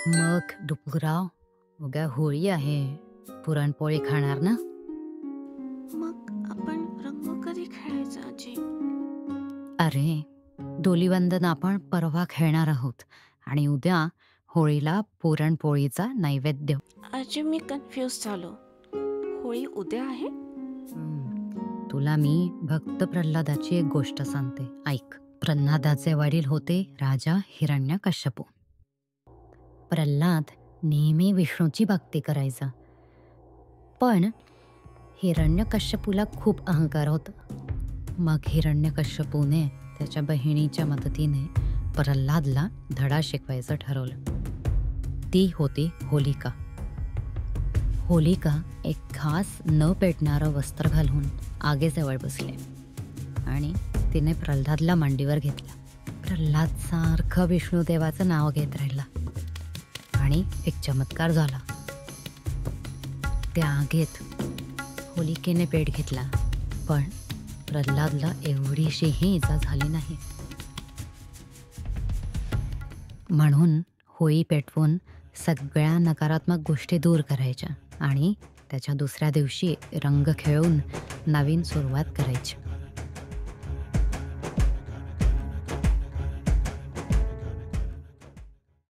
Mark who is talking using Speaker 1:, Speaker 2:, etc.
Speaker 1: मग डुपुराव, उद्या होळी आहे. पुरणपोळी खाणार ना?
Speaker 2: मग आपण रंग कधी खेळायचा आजी?
Speaker 1: अरे, धुलिवंदन आपण परवा खेळणार आहोत आणि उद्या होळीला पुरणपोळीचा नैवेद्य.
Speaker 2: आजी मी कन्फ्यूज झालो. होळी उद्या आहे?
Speaker 1: तुला मी भक्त प्रल्हादाची एक गोष्ट सांगते, ऐक. प्रल्हादाचे वडील होते राजा हिरण्यकश्यपू. प्रल्हाद नेहमी विष्णूची भक्ती करायचा, पण हिरण्यकश्यपूला खूप अहंकार होता. मग हिरण्यकश्यपूने त्याच्या बहिणीच्या मदतीने प्रल्हादला धडा शिकवायचं ठरवलं. ती होती होलिका. होलिका एक खास न पेटणारं वस्त्र घालून आगीजवळ बसले आणि तिने प्रल्हादला मांडीवर घेतला. प्रल्हाद सारखं विष्णुदेवाचं नाव घेत राहिला आणि एक चमत्कार झाला. त्या आगीत होलिकेने पेट घेतला, पण प्रल्हादला एवढीशीही इजा झाली नाही. म्हणून होळी पेटवून सगळ्या नकारात्मक गोष्टी दूर करायच्या आणि त्याच्या दुसऱ्या दिवशी रंग खेळून नवीन सुरुवात करायची.